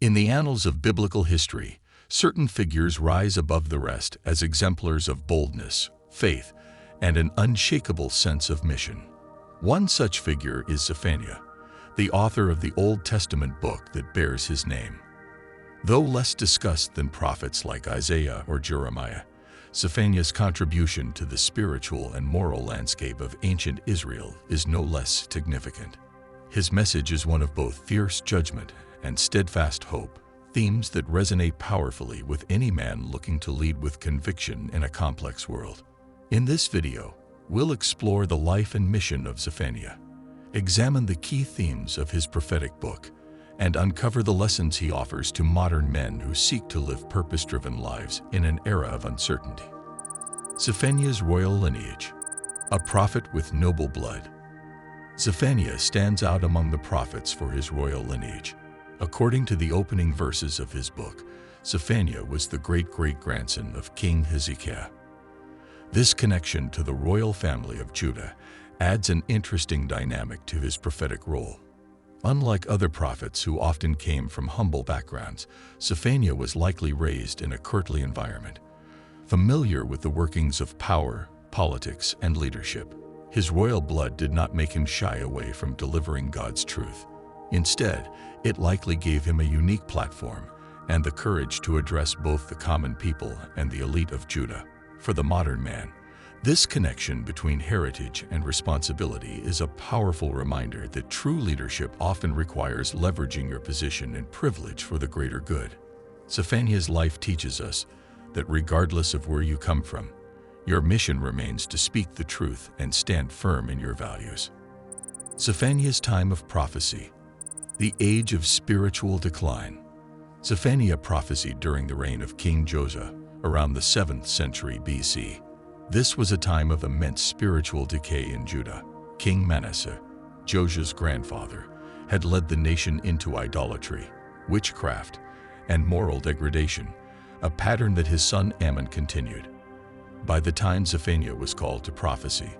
In the annals of biblical history, certain figures rise above the rest as exemplars of boldness, faith, and an unshakable sense of mission. One such figure is Zephaniah, the author of the Old Testament book that bears his name. Though less discussed than prophets like Isaiah or Jeremiah, Zephaniah's contribution to the spiritual and moral landscape of ancient Israel is no less significant. His message is one of both fierce judgment and steadfast hope, themes that resonate powerfully with any man looking to lead with conviction in a complex world. In this video, we'll explore the life and mission of Zephaniah, examine the key themes of his prophetic book, and uncover the lessons he offers to modern men who seek to live purpose-driven lives in an era of uncertainty. Zephaniah's royal lineage, a prophet with noble blood. Zephaniah stands out among the prophets for his royal lineage. According to the opening verses of his book, Zephaniah was the great-great-grandson of King Hezekiah. This connection to the royal family of Judah adds an interesting dynamic to his prophetic role. Unlike other prophets who often came from humble backgrounds, Zephaniah was likely raised in a courtly environment. Familiar with the workings of power, politics, and leadership, his royal blood did not make him shy away from delivering God's truth. Instead, it likely gave him a unique platform and the courage to address both the common people and the elite of Judah. For the modern man, this connection between heritage and responsibility is a powerful reminder that true leadership often requires leveraging your position and privilege for the greater good. Zephaniah's life teaches us that regardless of where you come from, your mission remains to speak the truth and stand firm in your values. Zephaniah's time of prophecy, the age of spiritual decline. Zephaniah prophesied during the reign of King Josiah around the 7th century BC. This was a time of immense spiritual decay in Judah. King Manasseh, Josiah's grandfather, had led the nation into idolatry, witchcraft, and moral degradation, a pattern that his son Ammon continued. By the time Zephaniah was called to prophecy,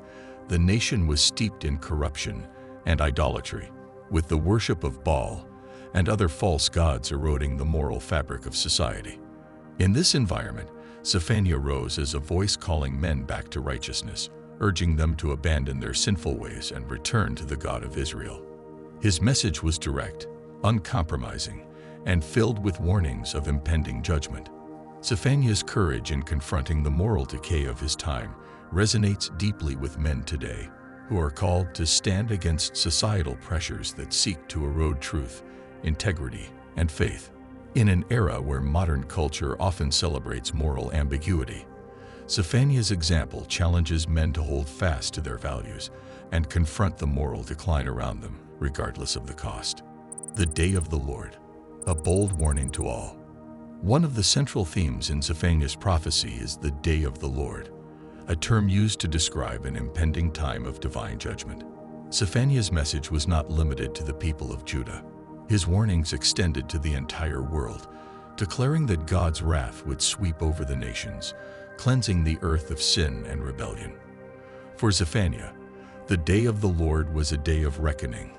the nation was steeped in corruption and idolatry, with the worship of Baal and other false gods eroding the moral fabric of society. In this environment, Zephaniah rose as a voice calling men back to righteousness, urging them to abandon their sinful ways and return to the God of Israel. His message was direct, uncompromising, and filled with warnings of impending judgment. Zephaniah's courage in confronting the moral decay of his time resonates deeply with men today, who are called to stand against societal pressures that seek to erode truth, integrity, and faith. In an era where modern culture often celebrates moral ambiguity, Zephaniah's example challenges men to hold fast to their values and confront the moral decline around them, regardless of the cost. The Day of the Lord, a bold warning to all. One of the central themes in Zephaniah's prophecy is the Day of the Lord, a term used to describe an impending time of divine judgment. Zephaniah's message was not limited to the people of Judah. His warnings extended to the entire world, declaring that God's wrath would sweep over the nations, cleansing the earth of sin and rebellion. For Zephaniah, the Day of the Lord was a day of reckoning,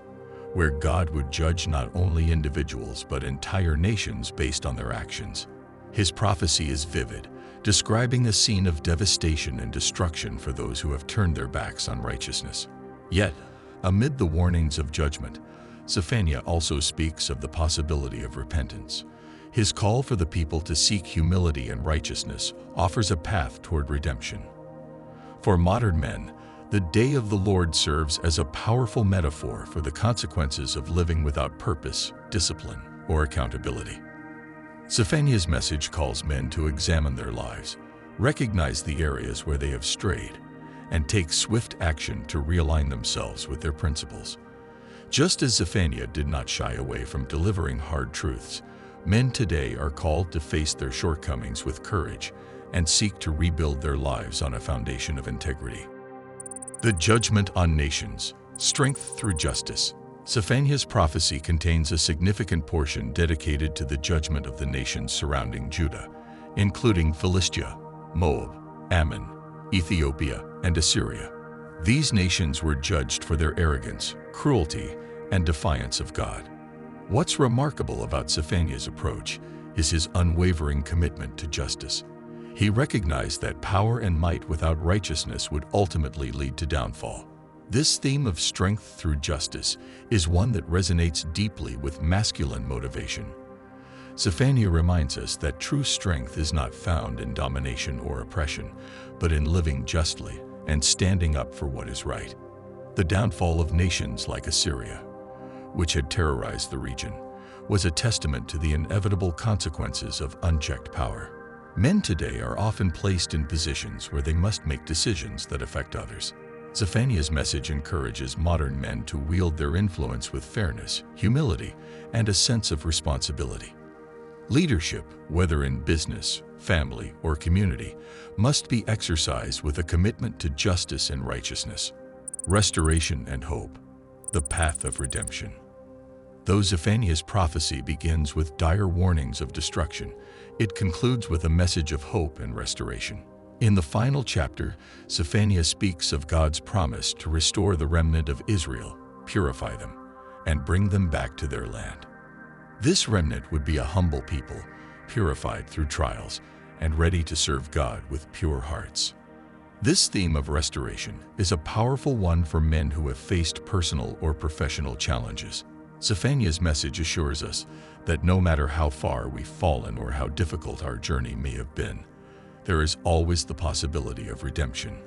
where God would judge not only individuals but entire nations based on their actions. His prophecy is vivid, describing a scene of devastation and destruction for those who have turned their backs on righteousness. Yet, amid the warnings of judgment, Zephaniah also speaks of the possibility of repentance. His call for the people to seek humility and righteousness offers a path toward redemption. For modern men, the Day of the Lord serves as a powerful metaphor for the consequences of living without purpose, discipline, or accountability. Zephaniah's message calls men to examine their lives, recognize the areas where they have strayed, and take swift action to realign themselves with their principles. Just as Zephaniah did not shy away from delivering hard truths, men today are called to face their shortcomings with courage and seek to rebuild their lives on a foundation of integrity. The Judgment on Nations, Strength through Justice. Zephaniah's prophecy contains a significant portion dedicated to the judgment of the nations surrounding Judah, including Philistia, Moab, Ammon, Ethiopia, and Assyria. These nations were judged for their arrogance, cruelty, and defiance of God. What's remarkable about Zephaniah's approach is his unwavering commitment to justice. He recognized that power and might without righteousness would ultimately lead to downfall. This theme of strength through justice is one that resonates deeply with masculine motivation. Zephaniah reminds us that true strength is not found in domination or oppression, but in living justly and standing up for what is right. The downfall of nations like Assyria, which had terrorized the region, was a testament to the inevitable consequences of unchecked power. Men today are often placed in positions where they must make decisions that affect others. Zephaniah's message encourages modern men to wield their influence with fairness, humility, and a sense of responsibility. Leadership, whether in business, family, or community, must be exercised with a commitment to justice and righteousness. Restoration and hope, the path of redemption. Though Zephaniah's prophecy begins with dire warnings of destruction, it concludes with a message of hope and restoration. In the final chapter, Zephaniah speaks of God's promise to restore the remnant of Israel, purify them, and bring them back to their land. This remnant would be a humble people, purified through trials, and ready to serve God with pure hearts. This theme of restoration is a powerful one for men who have faced personal or professional challenges. Zephaniah's message assures us that no matter how far we've fallen or how difficult our journey may have been, there is always the possibility of redemption.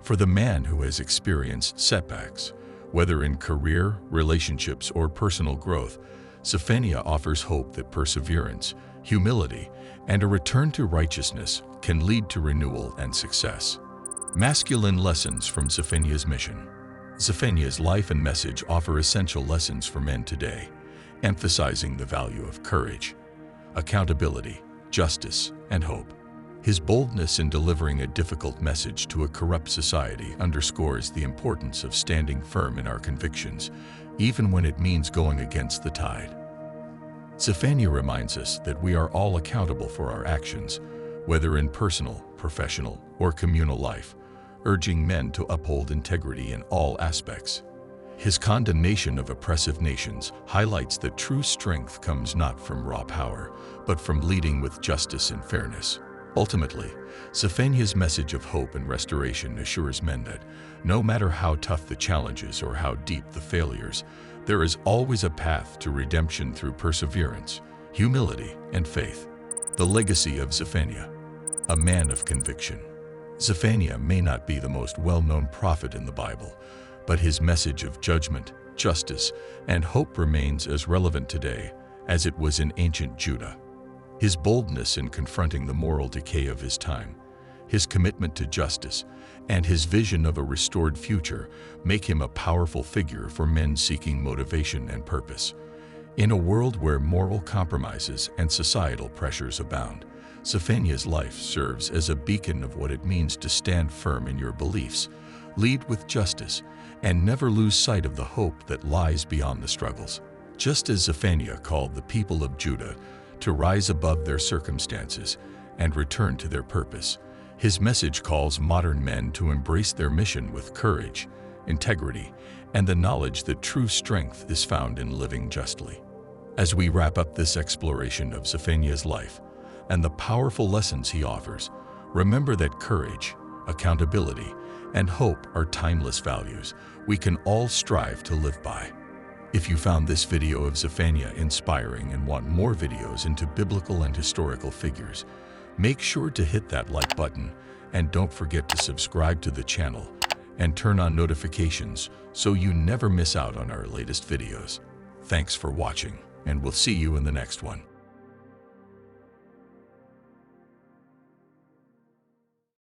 For the man who has experienced setbacks, whether in career, relationships, or personal growth, Zephaniah offers hope that perseverance, humility, and a return to righteousness can lead to renewal and success. Masculine lessons from Zephaniah's mission. Zephaniah's life and message offer essential lessons for men today, emphasizing the value of courage, accountability, justice, and hope. His boldness in delivering a difficult message to a corrupt society underscores the importance of standing firm in our convictions, even when it means going against the tide. Zephaniah reminds us that we are all accountable for our actions, whether in personal, professional, or communal life, urging men to uphold integrity in all aspects. His condemnation of oppressive nations highlights that true strength comes not from raw power, but from leading with justice and fairness. Ultimately, Zephaniah's message of hope and restoration assures men that, no matter how tough the challenges or how deep the failures, there is always a path to redemption through perseverance, humility, and faith. The legacy of Zephaniah, a man of conviction. Zephaniah may not be the most well-known prophet in the Bible, but his message of judgment, justice, and hope remains as relevant today as it was in ancient Judah. His boldness in confronting the moral decay of his time, his commitment to justice, and his vision of a restored future make him a powerful figure for men seeking motivation and purpose. In a world where moral compromises and societal pressures abound, Zephaniah's life serves as a beacon of what it means to stand firm in your beliefs, lead with justice, and never lose sight of the hope that lies beyond the struggles. Just as Zephaniah called the people of Judah to rise above their circumstances and return to their purpose, his message calls modern men to embrace their mission with courage, integrity, and the knowledge that true strength is found in living justly. As we wrap up this exploration of Zephaniah's life and the powerful lessons he offers, remember that courage, accountability, and hope are timeless values we can all strive to live by. If you found this video of Zephaniah inspiring and want more videos into biblical and historical figures, make sure to hit that like button and don't forget to subscribe to the channel and turn on notifications so you never miss out on our latest videos. Thanks for watching, and we'll see you in the next one.